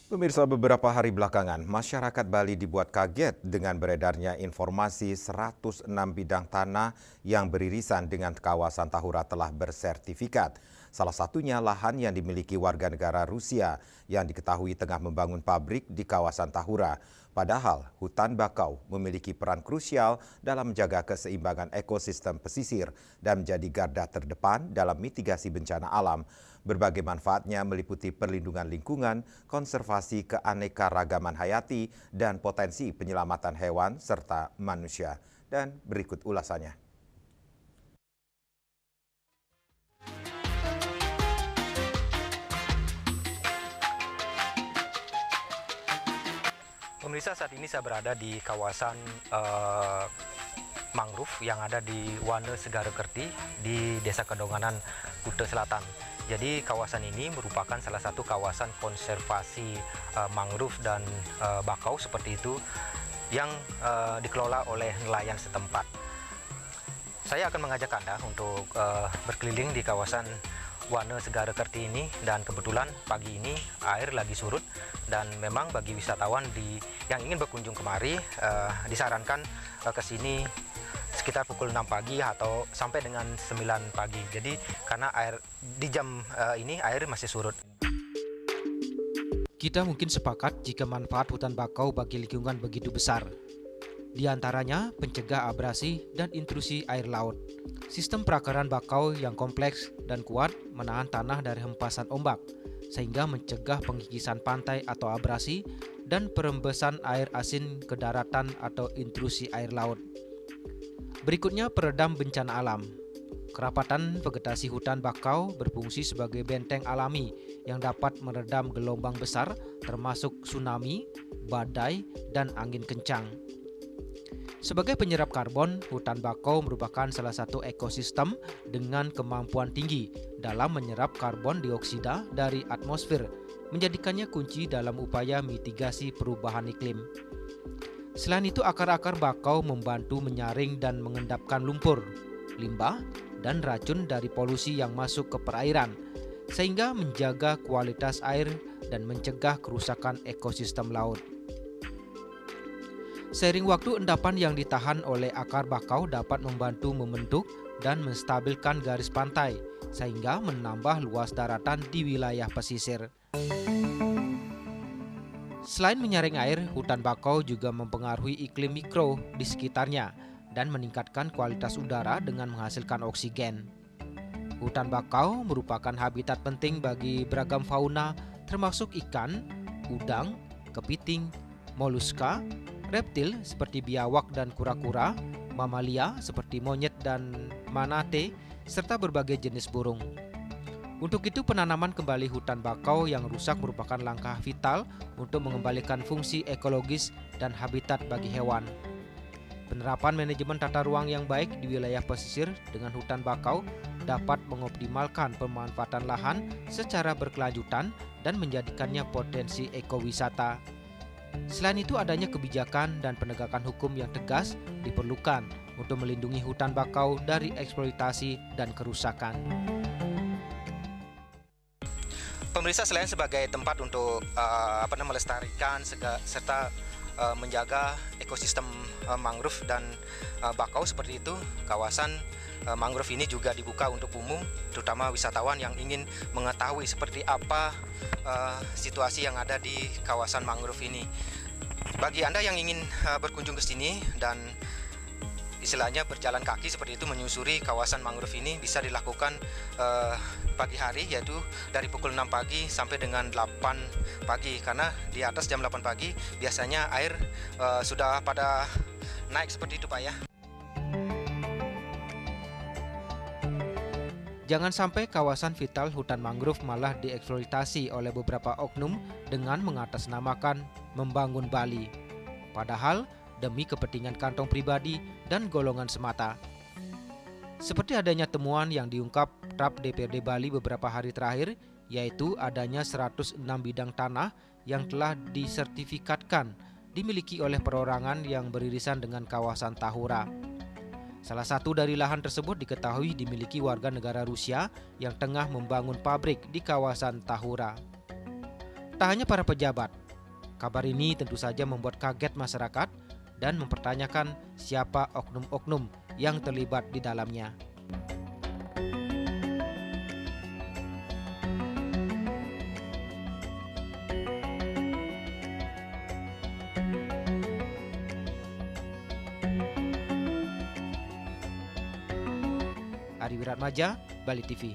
Pemirsa, beberapa hari belakangan, masyarakat Bali dibuat kaget dengan beredarnya informasi 106 bidang tanah yang beririsan dengan kawasan Tahura telah bersertifikat. Salah satunya lahan yang dimiliki warga negara Rusia yang diketahui tengah membangun pabrik di kawasan Tahura. Padahal hutan bakau memiliki peran krusial dalam menjaga keseimbangan ekosistem pesisir dan menjadi garda terdepan dalam mitigasi bencana alam. Berbagai manfaatnya meliputi perlindungan lingkungan, konservasi keanekaragaman hayati, dan potensi penyelamatan hewan serta manusia. Dan berikut ulasannya. Pemirsa, saat ini saya berada di kawasan mangrove yang ada di Wane Segara Kerti di Desa Kedonganan, Kuta Selatan. Jadi kawasan ini merupakan salah satu kawasan konservasi mangrove dan bakau seperti itu yang dikelola oleh nelayan setempat. Saya akan mengajak Anda untuk berkeliling di kawasan Wane Segara Kerti ini, dan kebetulan pagi ini air lagi surut dan memang bagi wisatawan yang ingin berkunjung kemari disarankan ke sini sekitar pukul 6 pagi atau sampai dengan 9 pagi. Jadi karena air di jam ini air masih surut. Kita mungkin sepakat jika manfaat hutan bakau bagi lingkungan begitu besar. Di antaranya pencegah abrasi dan intrusi air laut. Sistem perakaran bakau yang kompleks dan kuat menahan tanah dari hempasan ombak, sehingga mencegah pengikisan pantai atau abrasi dan perembesan air asin ke daratan atau intrusi air laut. Berikutnya, peredam bencana alam. Kerapatan vegetasi hutan bakau berfungsi sebagai benteng alami yang dapat meredam gelombang besar termasuk tsunami, badai, dan angin kencang. Sebagai penyerap karbon, hutan bakau merupakan salah satu ekosistem dengan kemampuan tinggi dalam menyerap karbon dioksida dari atmosfer, menjadikannya kunci dalam upaya mitigasi perubahan iklim. Selain itu, akar-akar bakau membantu menyaring dan mengendapkan lumpur, limbah, dan racun dari polusi yang masuk ke perairan, sehingga menjaga kualitas air dan mencegah kerusakan ekosistem laut. Seiring waktu, endapan yang ditahan oleh akar bakau dapat membantu membentuk dan menstabilkan garis pantai, sehingga menambah luas daratan di wilayah pesisir. Selain menyaring air, hutan bakau juga mempengaruhi iklim mikro di sekitarnya dan meningkatkan kualitas udara dengan menghasilkan oksigen. Hutan bakau merupakan habitat penting bagi beragam fauna, termasuk ikan, udang, kepiting, moluska, reptil seperti biawak dan kura-kura, mamalia seperti monyet dan manatee, serta berbagai jenis burung. Untuk itu, penanaman kembali hutan bakau yang rusak merupakan langkah vital untuk mengembalikan fungsi ekologis dan habitat bagi hewan. Penerapan manajemen tata ruang yang baik di wilayah pesisir dengan hutan bakau dapat mengoptimalkan pemanfaatan lahan secara berkelanjutan dan menjadikannya potensi ekowisata. Selain itu, adanya kebijakan dan penegakan hukum yang tegas diperlukan untuk melindungi hutan bakau dari eksploitasi dan kerusakan. Pemirsa, selain sebagai tempat untuk melestarikan serta menjaga ekosistem mangrove dan bakau seperti itu, kawasan mangrove ini juga dibuka untuk umum, terutama wisatawan yang ingin mengetahui seperti apa situasi yang ada di kawasan mangrove ini. Bagi Anda yang ingin berkunjung ke sini dan istilahnya berjalan kaki seperti itu menyusuri kawasan mangrove ini, bisa dilakukan pagi hari, yaitu dari pukul 6 pagi sampai dengan 8 pagi, karena di atas jam 8 pagi biasanya air sudah pada naik seperti itu, Pak, ya. Jangan sampai kawasan vital hutan mangrove malah dieksploitasi oleh beberapa oknum dengan mengatasnamakan membangun Bali. Padahal demi kepentingan kantong pribadi dan golongan semata. Seperti adanya temuan yang diungkap Rap DPRD Bali beberapa hari terakhir, yaitu adanya 106 bidang tanah yang telah disertifikatkan dimiliki oleh perorangan yang beririsan dengan kawasan Tahura. Salah satu dari lahan tersebut diketahui dimiliki warga negara Rusia yang tengah membangun pabrik di kawasan Tahura. Tak hanya para pejabat, kabar ini tentu saja membuat kaget masyarakat dan mempertanyakan siapa oknum-oknum yang terlibat di dalamnya. Ari Wiratmaja, Bali TV.